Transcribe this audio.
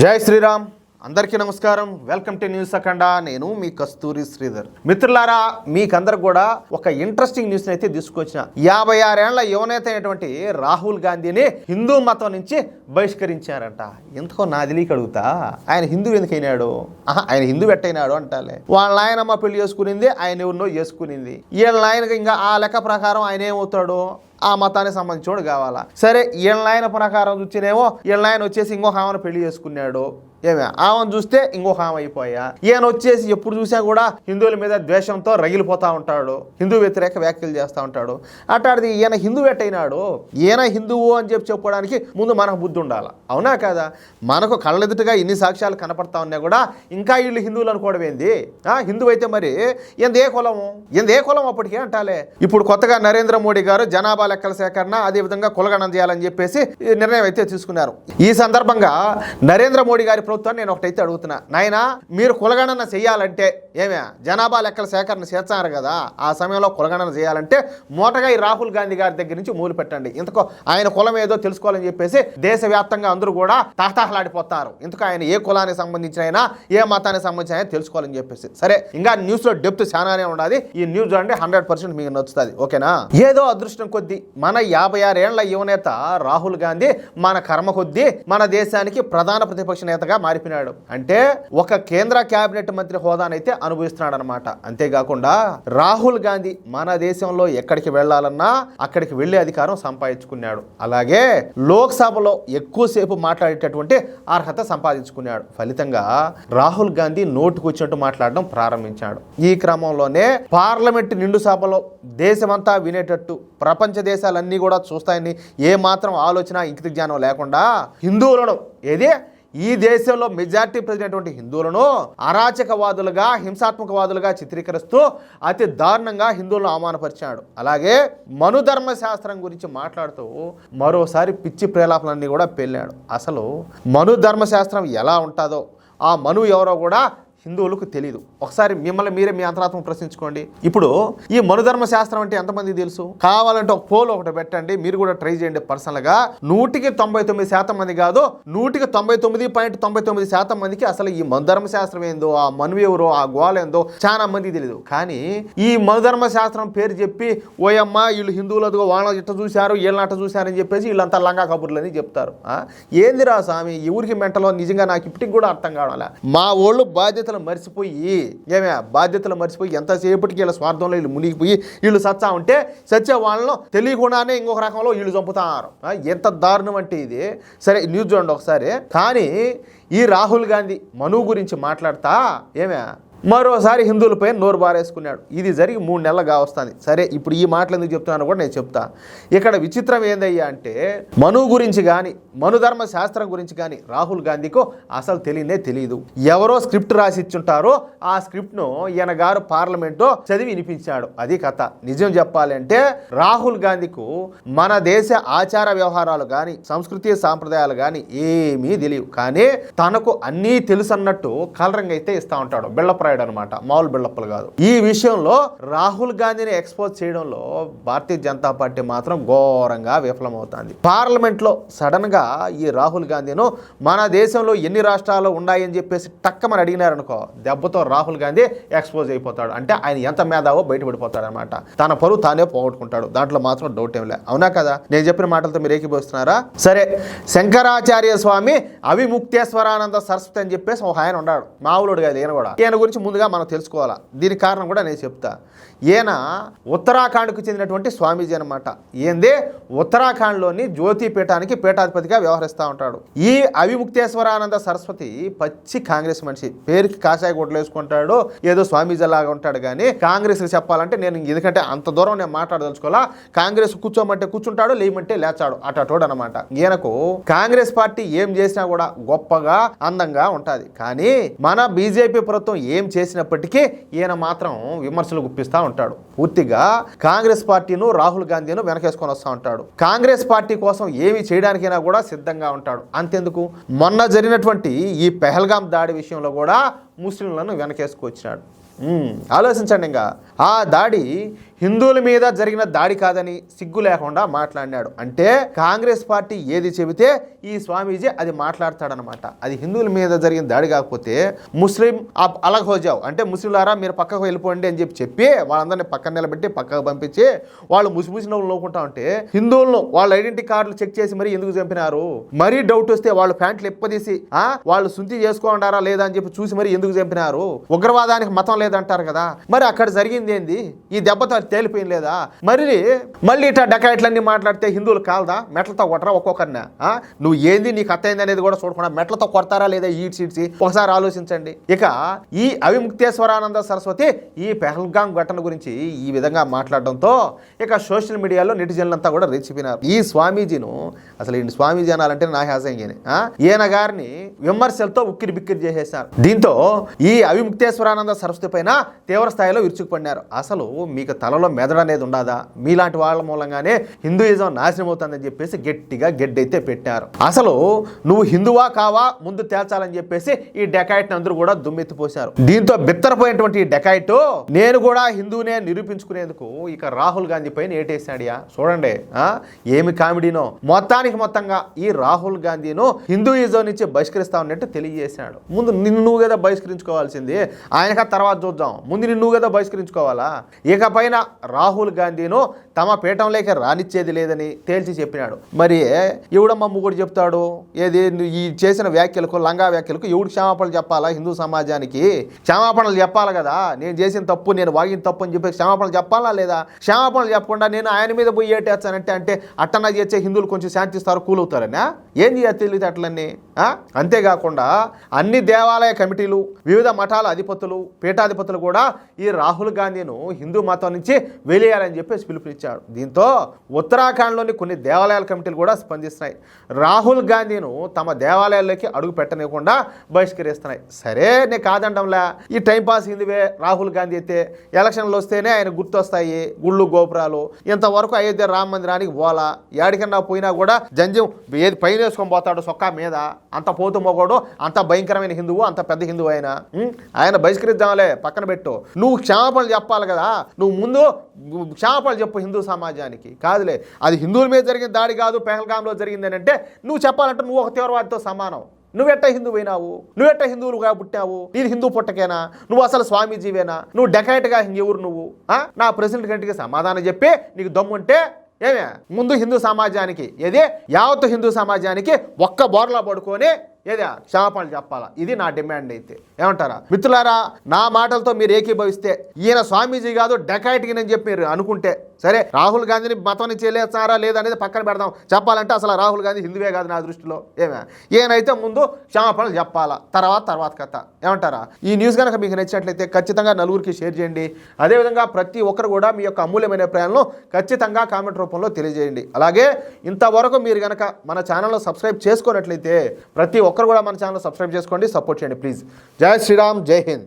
జై శ్రీరామ్. అందరికీ నమస్కారం. వెల్కమ్ టు న్యూస్ అఖండ. నేను మీ కస్తూరి శ్రీధర్. మిత్రులారా, మీకందరికి కూడా ఒక ఇంట్రెస్టింగ్ న్యూస్ అయితే తీసుకొచ్చిన. 56 ఏళ్ల యువనేత అయినటువంటి రాహుల్ గాంధీని హిందూ మతం నుంచి బహిష్కరించారంట. ఎందుకో నా తెలియక అడుగుతా, ఆయన హిందూ ఎందుకు అయినాడు? ఆయన హిందూ ఎట్టయినాడు అంటాలే. వాళ్ళ నాయనమ్మ పెళ్లి చేసుకునింది, ఆయన ఎవరినో చేసుకునింది. వీళ్ళ నాయనకి ఇంకా ఆ లెక్క ప్రకారం ఆయన ఏమవుతాడు? ఆ మతానికి సంబంధించోడు కావాలా. సరే, వీళ్ళ ఆయన ప్రకారం చూస్తేనేమో వీళ్ళ ఆయన వచ్చేసి ఇంకొక ఆమెను పెళ్లి చేసుకున్నాడు. ఆమెను చూస్తే ఇంకొక ఆమె అయిపోయా. ఈయన వచ్చేసి ఎప్పుడు చూసా కూడా హిందువుల మీద ద్వేషంతో రగిలిపోతా ఉంటాడు, హిందూ వ్యతిరేక వ్యాఖ్యలు చేస్తూ ఉంటాడు. అట్లాంటిది ఈయన హిందూ ఎట్టయినాడు? ఈయన హిందువు అని చెప్పడానికి ముందు మనకు బుద్ధి ఉండాలి, అవునా కదా? మనకు కళ్ళెదుటగా ఇన్ని సాక్ష్యాలు కనపడతా ఉన్నా కూడా ఇంకా వీళ్ళు హిందువులు అనుకోవడం ఏంది? హిందువు అయితే మరి ఏ కులం అప్పటికే అంటాలే. ఇప్పుడు కొత్తగా నరేంద్ర మోడీ గారు జనాభా లెక్కల సేకరణ, అదేవిధంగా కులగణన చేయాలని చెప్పేసి నిర్ణయం అయితే తీసుకున్నారు. ఈ సందర్భంగా నరేంద్ర మోడీ గారి ప్రభుత్వాన్ని నేను ఒకటైతే అడుగుతున్నా, నాయనా మీరు కులగణన చేయాలంటే జనాభా లెక్కల సేకరణ చేస్తారు కదా, ఆ సమయంలో కులగణన చేయాలంటే మూటగా ఈ రాహుల్ గాంధీ గారి దగ్గర నుంచి మొదలు పెట్టండి. ఇంతకు ఆయన కులం ఏదో తెలుసుకోవాలని చెప్పేసి దేశవ్యాప్తంగా అందరూ కూడా తహతహలాడిపోతారు. ఇంతకు ఆయన ఏ కులానికి సంబంధించిన అయినా, ఏ మతానికి సంబంధించిన అయినా తెలుసుకోవాలని చెప్పేసి. సరే, ఇంకా న్యూస్ లో డెప్త్ చాలానే ఉండాలి. ఈ న్యూస్ చూడండి, 100% మీకు నచ్చుతుంది, ఓకేనా? ఏదో అదృష్టం కొద్దీ మన 56 ఏళ్ల యువనేత రాహుల్ గాంధీ మన కర్మ కొద్దీ మన దేశానికి ప్రధాన ప్రతిపక్ష నేతగా మారిపోయినాడు. అంటే ఒక కేంద్ర కేబినెట్ మంత్రి హోదానైతే అనుభవిస్తున్నాడు అనమాట. అంతేకాకుండా రాహుల్ గాంధీ మన దేశంలో ఎక్కడికి వెళ్లాలన్నా అక్కడికి వెళ్లే అధికారం సంపాదించుకున్నాడు. అలాగే లోక్సభలో ఎక్కువసేపు మాట్లాడేటటువంటి అర్హత సంపాదించుకున్నాడు. ఫలితంగా రాహుల్ గాంధీ నోటుకు వచ్చినట్టు మాట్లాడడం ప్రారంభించాడు. ఈ క్రమంలోనే పార్లమెంట్ నిండు సభలో దేశమంతా వినేటట్టు, ప్రపంచ దేశాలన్నీ కూడా చూస్తాయని ఏ మాత్రం ఆలోచన, ఇంకిత జ్ఞానం లేకుండా హిందువులను ఈ దేశంలో మెజార్టీ ప్రజలైనటువంటి హిందువులను అరాచకవాదులుగా, హింసాత్మకవాదులుగా చిత్రీకరిస్తూ అతి దారుణంగా హిందువులను అవమానపరిచాడు. అలాగే మనుధర్మ శాస్త్రం గురించి మాట్లాడుతూ మరోసారి పిచ్చి ప్రేలాపనలన్నీ కూడా పెళ్ళాడు. అసలు మనుధర్మ శాస్త్రం ఎలా ఉంటుందో, ఆ మను ఎవరో కూడా హిందువులకు తెలియదు. ఒకసారి మిమ్మల్ని మీరే మీ అంతరాత్మ ప్రశ్నించుకోండి. ఇప్పుడు ఈ మనుధర్మ శాస్త్రం అంటే ఎంతమంది తెలుసు? కావాలంటే ఒక పోల్ ఒకటి పెట్టండి, మీరు కూడా ట్రై చేయండి. పర్సనల్గా 99% మంది కాదు, 99.99% మందికి అసలు ఈ మనుధర్మ శాస్త్రం ఏందో, ఆ మనువు ఎవరో, ఆ గోళ ఏందో చాలా మంది తెలియదు. కానీ ఈ మనుధర్మ శాస్త్రం పేరు చెప్పి ఓయమ్మ వీళ్ళు హిందువులతో వాళ్ళ ఇట్ట చూశారు, వీళ్ళని అట్ట చూశారని చెప్పేసి వీళ్ళంతా లంగా కబుర్లు అని చెప్తారు. ఏందిరా స్వామి, ఎవరికి మెంటలో నిజంగా నాకు ఇప్పటికి కూడా అర్థం కావాలా? మా వాళ్ళు బాధ్యతలు మర్చిపోయి ఎంతసేపటికి వీళ్ళ స్వార్థంలో వీళ్ళు మునిగిపోయి వీళ్ళు సచ్చా ఉంటే సచ్చే వాళ్ళను తెలియకుండానే ఇంకొక రకంలో వీళ్ళు చంపుతారు. ఎంత దారుణం అంటే ఇది. సరే, న్యూస్ చూడండి ఒకసారి. కానీ ఈ రాహుల్ గాంధీ మనువు గురించి మాట్లాడతా మరోసారి హిందువులపై నోరు బారేసుకున్నాడు. ఇది జరిగి 3 నెలలుగా వస్తుంది. సరే, ఇప్పుడు ఈ మాటలు ఎందుకు చెప్తున్నాను కూడా నేను చెప్తా. ఇక్కడ విచిత్రం ఏందయ్యా అంటే, మనువు గురించి కానీ, మనుధర్మ శాస్త్రం గురించి కానీ రాహుల్ గాంధీకు అసలు తెలియదు. ఎవరో స్క్రిప్ట్ రాసి ఇచ్చుంటారో ఆ స్క్రిప్ట్ను ఈయన గారు పార్లమెంట్లో చదివి వినిపించాడు. అది కథ. నిజం చెప్పాలంటే రాహుల్ గాంధీకు మన దేశ ఆచార వ్యవహారాలు కానీ, సంస్కృతి సాంప్రదాయాలు కానీ ఏమీ తెలియవు. కానీ తనకు అన్నీ తెలుసు అన్నట్టు కలరింగ్ అయితే ఇస్తూ ఉంటాడు. బిళ్ళప్రాయుడు అనమాట, మామూలు బిల్డప్లు కాదు. ఈ విషయంలో రాహుల్ గాంధీని ఎక్స్పోజ్ చేయడంలో భారతీయ జనతా పార్టీ మాత్రం ఘోరంగా విఫలమవుతుంది. పార్లమెంట్ లో సడన్ గా ఈ రాహుల్ గాంధీను మన దేశంలో ఎన్ని రాష్ట్రాలు ఉన్నాయని చెప్పేసి టక్కమని అడిగినారనుకో, దెబ్బతో రాహుల్ గాంధీ ఎక్స్పోజ్ అయిపోతాడు. అంటే ఆయన ఎంత మేధావో బయటపడిపోతాడు అనమాట. తన పరువు తానే పోగొట్టుకుంటాడు. దాంట్లో మాత్రం డౌట్ ఏం లేదు, అవునా కదా? నేను చెప్పిన మాటలతో మీరు ఏకీభవిస్తున్నారా? సరే, శంకరాచార్య స్వామి అవిముక్తేశ్వరానంద సరస్వతి అని చెప్పేసి ఒక ఆయన ఉన్నాడు, మావులుడు కాదు ఈయన కూడా. ఈయన గురించి ముందుగా మనం తెలుసుకోవాలా. దీనికి కారణం కూడా నేను చెప్తా. ఈయన ఉత్తరాఖండ్కు చెందినటువంటి స్వామీజీ అనమాట. ఏందే ఉత్తరాఖండ్లోని జ్యోతి పీఠానికి పీఠాధిపతిగా వ్యవహరిస్తూ ఉంటాడు. ఈ అవిముక్తేశ్వరానంద సరస్వతి పచ్చి కాంగ్రెస్ మనిషి. పేరుకి కాషాయ గుడ్లు వేసుకుంటాడు, ఏదో స్వామీజీ లాగా ఉంటాడు. కానీ కాంగ్రెస్కి చెప్పాలంటే నేను ఎందుకంటే అంత దూరం నేను మాట్లాడదలుచుకోవాలా. కాంగ్రెస్ కూర్చోమంటే కూర్చుంటాడు, లేమంటే లేచాడు, అటోడు అనమాట. ఈయనకు కాంగ్రెస్ పార్టీ ఏం చేసినా కూడా గొప్పగా అందంగా ఉంటుంది. కానీ మన బీజేపీ ప్రభుత్వం ఏం చేసినప్పటికీ ఈయన మాత్రం విమర్శలు గుప్పిస్తూ ఉంటాడు. పూర్తిగా కాంగ్రెస్ పార్టీను, రాహుల్ గాంధీను వెనకేసుకొని వస్తూ ఉంటాడు. కాంగ్రెస్ పార్టీ కోసం ఏమి చేయడానికైనా కూడా సిద్ధంగా ఉంటాడు. అంతెందుకు, మొన్న జరిగినటువంటి ఈ పెహల్గాం దాడి విషయంలో కూడా ముస్లింలను వెనకేసుకొచ్చినాడు. ఆలోచించండి. ఇంకా ఆ దాడి హిందువుల మీద జరిగిన దాడి కాదని సిగ్గు లేకుండా మాట్లాడినాడు. అంటే కాంగ్రెస్ పార్టీ ఏది చెబితే ఈ స్వామీజీ అది మాట్లాడతాడనమాట. అది హిందువుల మీద జరిగిన దాడి కాకపోతే ముస్లిం అలగ్ హోజావ్ అంటే ముస్లింలారా మీరు పక్కకు వెళ్ళిపోండి అని చెప్పి వాళ్ళందరినీ పక్కన నిలబెట్టి పక్కకు పంపించి వాళ్ళు ముసి నవ్వులు నవ్వుకుంటా ఉంటే హిందువులను వాళ్ళ ఐడెంటిటీ కార్డులు చెక్ చేసి మరీ ఎందుకు చంపినారు, మరీ డౌట్ వస్తే వాళ్ళు ప్యాంట్లు ఎప్పదీసి వాళ్ళు శుద్ధి చేసుకోండారా లేదా అని చెప్పి చూసి మరి ఎందుకు చంపినారు, ఉగ్రవాదానికి మతం లేదంటారు కదా, మరి అక్కడ జరిగింది ఏంది, ఈ దెబ్బతో తేలిపోయింది లేదా, మళ్ళీ ఇట్లా డకాయిట్లన్నీ మాట్లాడితే హిందువులు కాలదా, మెట్లతో కొట్టరా ఒక్కొక్కరిన, నువ్వు ఏంది నీకు అత్తయింది అనేది కూడా చూడకుండా మెట్లతో కొడతారా లేదా ఈడ్చి ఒకసారి ఆలోచించండి. ఇక ఈ అవిముక్తేశ్వరానంద సరస్వతి ఈ పెహల్గాం ఘటన గురించి ఈ విధంగా మాట్లాడడంతో ఇక సోషల్ మీడియాలో నెటిజన్లంతా కూడా రెచ్చిపోయినారు. ఈ స్వామీజీను అసలు ఈ స్వామీజీ అనాలంటే నా హ్యాసంగానే ఈయన గారిని విమర్శలతో ఉక్కిరి బిక్కిరి చేసేశారు. దీంతో ఈ అవిముక్తేశ్వరానంద సరస్వతి పైన తీవ్ర స్థాయిలో విరుచుకుపడినారు. అసలు మీకు తలలో మెదడు అనేది ఉండదా, మీలాంటి వాళ్ళ మూలంగానే హిందూయిజం నాశనం అవుతుందని చెప్పేసి గట్టిగా గెడ్డైతే పెట్టారు. అసలు నువ్వు హిందువా కావా ముందు తేల్చాలని చెప్పేసి ఈ డెకాయిట్ అందరూ కూడా దుమ్మెత్తిపోశారు. దీంతో బిత్తరపోయినటువంటి ఈ డెకాయిట్ నేను కూడా హిందూనే నిరూపించుకునేందుకు ఇక రాహుల్ గాంధీ పైన ఏటేసాడియా చూడండి ఏమి కామెడీనో. మొత్తంగా ఈ రాహుల్ గాంధీను హిందూయిజం నుంచి బహిష్కరిస్తా ఉన్నట్టు తెలియజేశాడు. ముందు నిన్ను కదా బహిష్కరించుకోవాల్సింది, ఆయనక తర్వాత చూద్దాం, ముందు నిన్ను కదా బహిష్కరించుకోవాలా. ఇకపైన రాహుల్ గాంధీను తమ పీఠంలోకి రానిచ్చేది లేదని తేల్చి చెప్పినాడు. మరి ఎవడమ్మ ముగ్గుడు చెప్తాడు, ఏది ఈ చేసిన వ్యాఖ్యలకు లంగా వ్యాఖ్యలకు ఎవడు క్షమాపణలు చెప్పాలా, హిందూ సమాజానికి క్షమాపణలు చెప్పాలి కదా, నేను చేసిన తప్పు నేను వాగిన తప్పు అని చెప్పి క్షమాపణలు చెప్పాలా లేదా, క్షమాపణలు చెప్పకుండా నేను ఆయన మీద పోయి ఏటేస్తానంటే అంటే అట్టనా చేసే హిందువులు కొంచెం శాంతిస్తారు కూలవుతారనా, ఏం చేయాలి తెలియదు అట్లన్నీ. అంతేకాకుండా అన్ని దేవాలయ కమిటీలు వివిధ మఠాల అధిపతులు పీఠాధిపతులు కూడా ఈ రాహుల్ గాంధీను హిందూ మతం నుంచి వెలియాలని చెప్పేసి పిలుపునిచ్చాడు. దీంతో ఉత్తరాఖండ్లోని కొన్ని దేవాలయాల కమిటీలు కూడా స్పందిస్తున్నాయి. రాహుల్ గాంధీను తమ దేవాలయాల్లోకి అడుగు పెట్టనివ్వకుండా బహిష్కరిస్తున్నాయి. సరే నేను కాదండంలా, ఈ టైంపాస్ హిందువే రాహుల్ గాంధీ అయితే ఎలక్షన్లు వస్తేనే ఆయన గుర్తొస్తాయి గుళ్ళు గోపురాలు. ఇంతవరకు అయోధ్య రామ మందిరానికి పోలా, ఏడికన్నా పోయినా కూడా జంజం ఏది పైన వేసుకొని పోతాడు సొక్కా మీద, అంత పోతు మొగోడు, అంత భయంకరమైన హిందువు, అంత పెద్ద హిందువు ఆయన బహిష్కరిద్దాంలే పక్కన పెట్టు. నువ్వు క్షమాపణలు చెప్పాలి కదా, నువ్వు ముందు క్షమాపణలు చెప్పు హిందూ సమాజానికి. కాదులే అది హిందువుల మీద జరిగిన దాడి కాదు పెహల్గాంలో జరిగిందని అంటే నువ్వు చెప్పాలంటే నువ్వు ఒక తీవ్రవాదితో సమానం. నువ్వెట్ట హిందువు అయినావు, నువ్వెట్ట హిందువులుగా పుట్టావు, నేను హిందూ పుట్టకేనా, నువ్వు అసలు స్వామీజీవేనా, నువ్వు డెకాయిట్గా ఎవరు నువ్వు, నా ప్రెసిడెంట్ కంటికి సమాధానం చెప్పి నీకు దమ్ముంటే ఏమే ముందు హిందూ సమాజానికి ఏది యావత్తు హిందూ సమాజానికి ఒక్క బోర్లా పడుకొని ఏదా క్షమాపణలు చెప్పాలా. ఇది నా డిమాండ్. అయితే ఏమంటారా మిత్రులారా, నా మాటలతో మీరు ఏకీభవిస్తే ఈయన స్వామీజీ కాదు డెకాయిట్కి నేను చెప్పి మీరు అనుకుంటే సరే, రాహుల్ గాంధీని మతం నుంచి వెళ్ళేస్తారా లేదనేది పక్కన పెడదాం. చెప్పాలంటే అసలు రాహుల్ గాంధీ హిందువే కాదు నా దృష్టిలో. ఈయనైతే ముందు క్షమాపణలు చెప్పాలా, తర్వాత కథ. ఏమంటారా? ఈ న్యూస్ కనుక మీకు నచ్చినట్లయితే ఖచ్చితంగా నలుగురికి షేర్ చేయండి. అదేవిధంగా ప్రతి ఒక్కరు కూడా మీ యొక్క అమూల్యమైన అభిప్రాయాలను ఖచ్చితంగా కామెంట్ రూపంలో తెలియజేయండి. అలాగే ఇంతవరకు మీరు కనుక మన ఛానల్లో సబ్స్క్రైబ్ చేసుకున్నట్లయితే ప్రతి ఒక్కరు కూడా మన ఛానల్ సబ్స్క్రైబ్ చేసుకోండి, సపోర్ట్ చేయండి ప్లీజ్. జై శ్రీరామ్, జై హింద్.